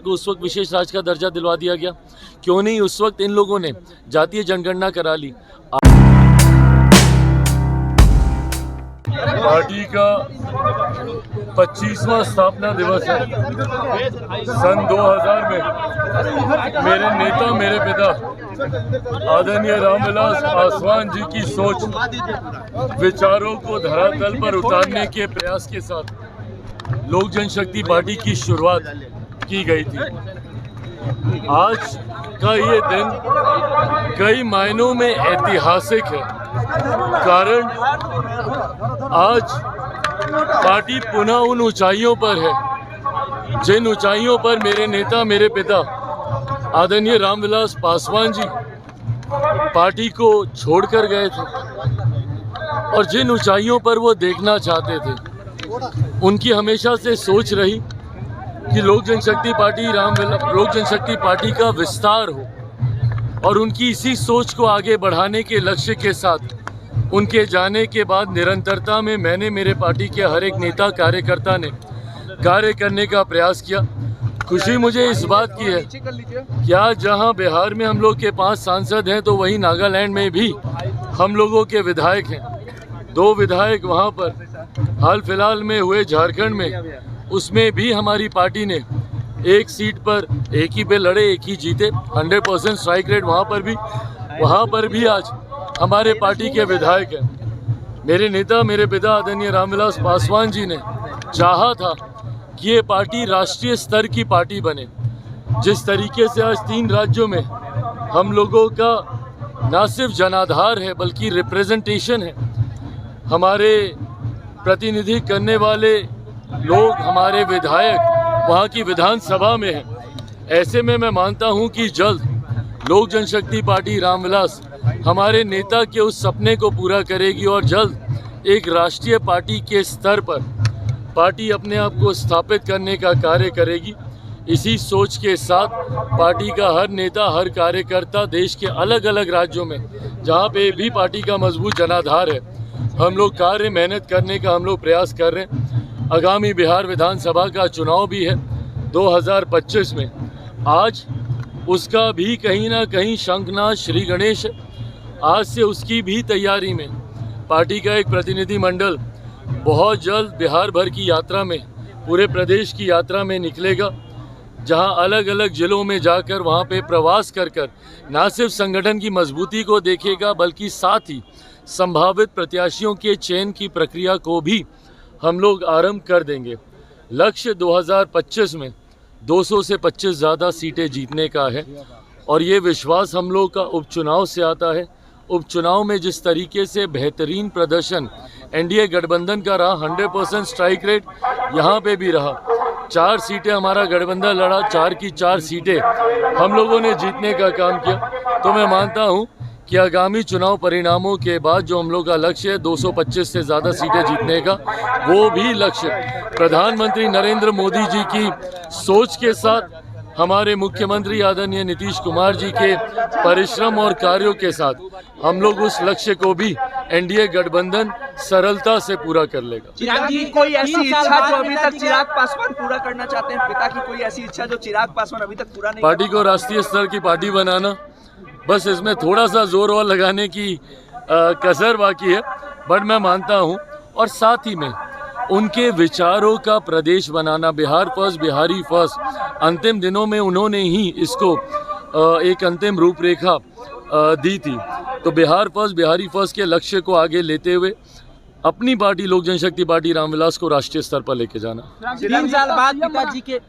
को उस वक्त विशेष राज्य का दर्जा दिलवा दिया गया? क्यों नहीं उस वक्त इन लोगों ने जातीय जनगणना करा ली? पार्टी का 25वां स्थापना दिवस है। सन 2000 में मेरे नेता, मेरे पिता आदरणीय रामविलास पासवान जी की सोच, विचारों को धरातल पर उतारने के प्रयास के साथ लोक जनशक्ति पार्टी की शुरुआत की गई थी। आज का ये दिन कई मायनों में ऐतिहासिक है, कारण आज पार्टी पुनः उन ऊंचाइयों पर है जिन ऊंचाइयों पर मेरे नेता, मेरे पिता आदरणीय रामविलास पासवान जी पार्टी को छोड़कर गए थे और जिन ऊंचाइयों पर वो देखना चाहते थे। उनकी हमेशा से सोच रही कि लोक जनशक्ति पार्टी का विस्तार हो, और उनकी इसी सोच को आगे बढ़ाने के लक्ष्य के साथ उनके जाने के बाद निरंतरता में मैंने, मेरे पार्टी के हर एक नेता कार्यकर्ता ने कार्य करने का प्रयास किया। खुशी मुझे इस बात की है कि आज जहां बिहार में हम लोग के 5 सांसद हैं, तो वहीं नागालैंड में भी हम लोगों के विधायक हैं। 2 विधायक वहां पर हाल फिलहाल में हुए झारखंड में, उसमें भी हमारी पार्टी ने एक सीट पर एक ही पे लड़े, एक ही जीते, 100% स्ट्राइक रेट वहाँ पर भी आज हमारे पार्टी के विधायक हैं। मेरे नेता, मेरे पिता आदरणीय रामविलास पासवान जी ने चाहा था कि ये पार्टी राष्ट्रीय स्तर की पार्टी बने। जिस तरीके से आज 3 राज्यों में हम लोगों का न सिर्फ जनाधार है बल्कि रिप्रेजेंटेशन है, हमारे प्रतिनिधि करने वाले लोग, हमारे विधायक वहाँ की विधानसभा में हैं। ऐसे में मैं मानता हूँ कि जल्द लोक जनशक्ति पार्टी रामविलास हमारे नेता के उस सपने को पूरा करेगी और जल्द एक राष्ट्रीय पार्टी के स्तर पर पार्टी अपने आप को स्थापित करने का कार्य करेगी। इसी सोच के साथ पार्टी का हर नेता, हर कार्यकर्ता देश के अलग अलग राज्यों में जहाँ पे भी पार्टी का मजबूत जनाधार है, हम लोग कार्य मेहनत करने का हम लोग प्रयास कर रहे हैं। आगामी बिहार विधानसभा का चुनाव भी है 2025 में। आज उसका भी कहीं ना कहीं शंखनाद श्री गणेश है। आज से उसकी भी तैयारी में पार्टी का एक प्रतिनिधि मंडल बहुत जल्द बिहार भर की यात्रा में, पूरे प्रदेश की यात्रा में निकलेगा, जहां अलग अलग जिलों में जाकर वहां पे प्रवास कर न सिर्फ संगठन की मजबूती को देखेगा बल्कि साथ ही संभावित प्रत्याशियों के चयन की प्रक्रिया को भी हम लोग आरंभ कर देंगे। लक्ष्य 2025 में 200 से 25 ज़्यादा सीटें जीतने का है और ये विश्वास हम लोग का उपचुनाव से आता है। उपचुनाव में जिस तरीके से बेहतरीन प्रदर्शन एनडीए गठबंधन का रहा, 100% स्ट्राइक रेट यहाँ पे भी रहा। 4 सीटें हमारा गठबंधन लड़ा, 4 की 4 सीटें हम लोगों ने जीतने का काम किया। तो मैं मानता हूँ कि आगामी चुनाव परिणामों के बाद जो हम लोग का लक्ष्य है 225 से ज़्यादा सीटें जीतने का, वो भी लक्ष्य प्रधानमंत्री नरेंद्र मोदी जी की सोच के साथ, हमारे मुख्यमंत्री आदरणीय नीतीश कुमार जी के परिश्रम और कार्यों के साथ हम लोग उस लक्ष्य को भी एनडीए गठबंधन सरलता से पूरा कर लेगा। चिराग जी, कोई ऐसी इच्छा जो अभी तक चिराग पासवान पूरा करना चाहते हैं? पिता की कोई ऐसी इच्छा जो चिराग पासवान अभी तक पूरा नहीं? पार्टी को राष्ट्रीय स्तर की पार्टी बनाना, बस इसमें थोड़ा सा जोर और लगाने की कसर बाकी है, बट मैं मानता हूँ। और साथ ही में उनके विचारों का प्रदेश बनाना, बिहार फर्स्ट, बिहारी फर्स्ट, अंतिम दिनों में उन्होंने ही इसको एक अंतिम रूपरेखा दी थी। तो बिहार फर्स्ट, बिहारी फर्स्ट के लक्ष्य को आगे लेते हुए अपनी पार्टी लोक जनशक्ति पार्टी रामविलास को राष्ट्रीय स्तर पर लेके जाना। 3 साल बाद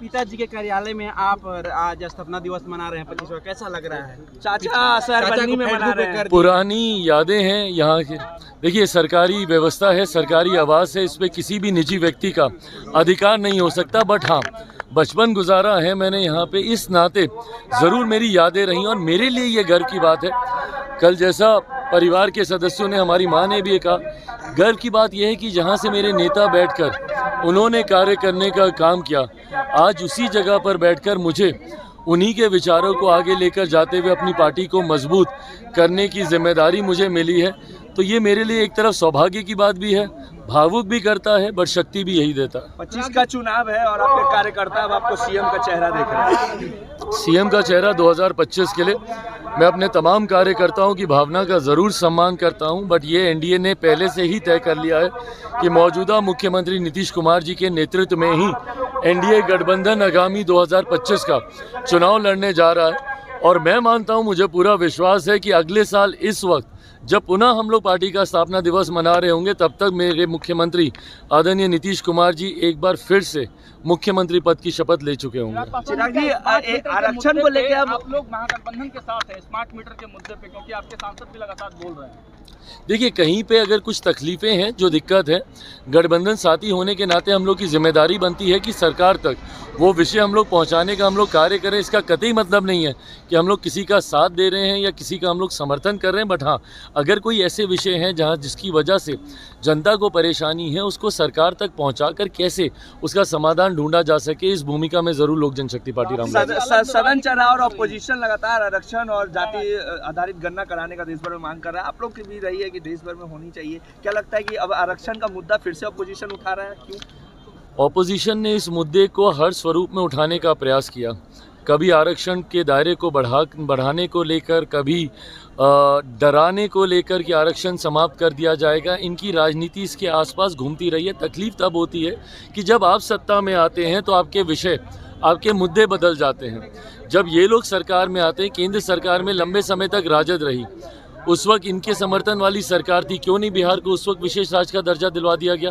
पिताजी के कार्यालय में आप आज स्थापना दिवस मना रहे हैं 25वां, कैसा लग रहा है? चाचा सर बरनी में मना रहे हैं। पुरानी यादें हैं यहाँ के। देखिए, सरकारी व्यवस्था है, सरकारी आवास है, इस पे किसी भी निजी व्यक्ति का अधिकार नहीं हो सकता। बट हाँ, बचपन गुजारा है मैंने यहाँ पे, इस नाते ज़रूर मेरी यादें रही और मेरे लिए ये गर्व की बात है। कल जैसा परिवार के सदस्यों ने, हमारी माँ ने भी कहा, गर्व की बात यह है कि जहाँ से मेरे नेता बैठकर उन्होंने कार्य करने का काम किया, आज उसी जगह पर बैठकर मुझे उन्हीं के विचारों को आगे लेकर जाते हुए अपनी पार्टी को मजबूत करने की जिम्मेदारी मुझे मिली है। तो ये मेरे लिए एक तरफ सौभाग्य की बात भी है भावुक भी करता है बट शक्ति भी यही देता है। 25 का चुनाव है और आपके कार्यकर्ता अब आपको सीएम का चेहरा देख रहे हैं। सीएम का चेहरा 2025 के लिए मैं अपने तमाम कार्यकर्ताओं की भावना का ज़रूर सम्मान करता हूं, बट ये एनडीए ने पहले से ही तय कर लिया है कि मौजूदा मुख्यमंत्री नीतीश कुमार जी के नेतृत्व में ही एनडीए गठबंधन आगामी 2025 का चुनाव लड़ने जा रहा है। और मैं मानता हूं, मुझे पूरा विश्वास है कि अगले साल इस वक्त जब पुनः हम लोग पार्टी का स्थापना दिवस मना रहे होंगे, तब तक मेरे मुख्यमंत्री आदरणीय नीतीश कुमार जी एक बार फिर से मुख्यमंत्री पद की शपथ ले चुके होंगे। चिराग जी, आरक्षण को लेकर आप लोग महागठबंधन के साथ हैं स्मार्ट मीटर के मुद्दे पे, क्योंकि आपके सांसद भी लगातार बोल रहे हैं। देखिए, कहीं पे अगर कुछ तकलीफ़ें हैं, जो दिक्कत है, गठबंधन साथी होने के नाते हम लोग की जिम्मेदारी बनती है कि सरकार तक वो विषय हम लोग पहुंचाने का हम लोग कार्य करें। इसका कतई मतलब नहीं है कि हम लोग किसी का साथ दे रहे हैं या किसी का हम लोग समर्थन कर रहे हैं, बट हाँ, अगर कोई ऐसे विषय हैं जहाँ जिसकी वजह से जनता को परेशानी है, उसको सरकार तक पहुँचाकर कैसे उसका समाधान ढूंढा जा सके, इस भूमिका में ज़रूर लोक जनशक्ति पार्टी सदन चला और अपोजिशन लगातार आरक्षण और जाति आधारित गणना कराने का देश भर में मांग कर रहा है। आप लोग की भी रही है कि देश भर में होनी चाहिए। क्या लगता है कि अब आरक्षण का मुद्दा फिर से अपोजिशन उठा रहा है, क्यों? ऑपोजिशन ने इस मुद्दे को हर स्वरूप में उठाने का प्रयास किया। कभी आरक्षण के दायरे को बढ़ाने को लेकर, कभी डराने को लेकर कि आरक्षण समाप्त कर दिया जाएगा। इनकी राजनीति इसके आसपास घूमती रही है। तकलीफ तब होती है कि जब आप सत्ता में आते हैं तो आपके विषय, आपके मुद्दे बदल जाते हैं। जब ये लोग सरकार में आते हैं, केंद्र सरकार में लंबे समय तक राजद रही, उस वक्त इनके समर्थन वाली सरकार थी। क्यों नहीं बिहार को उस वक्त विशेष राज्य का दर्जा दिलवा दिया गया?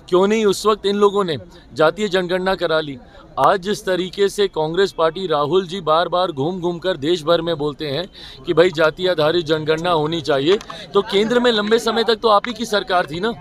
क्यों नहीं उस वक्त इन लोगों ने जातीय जनगणना करा ली? आज जिस तरीके से कांग्रेस पार्टी, राहुल जी बार बार घूम घूम कर देश भर में बोलते हैं कि भाई जातीय आधारित जनगणना होनी चाहिए, तो केंद्र में लंबे समय तक तो आप ही की सरकार थी ना।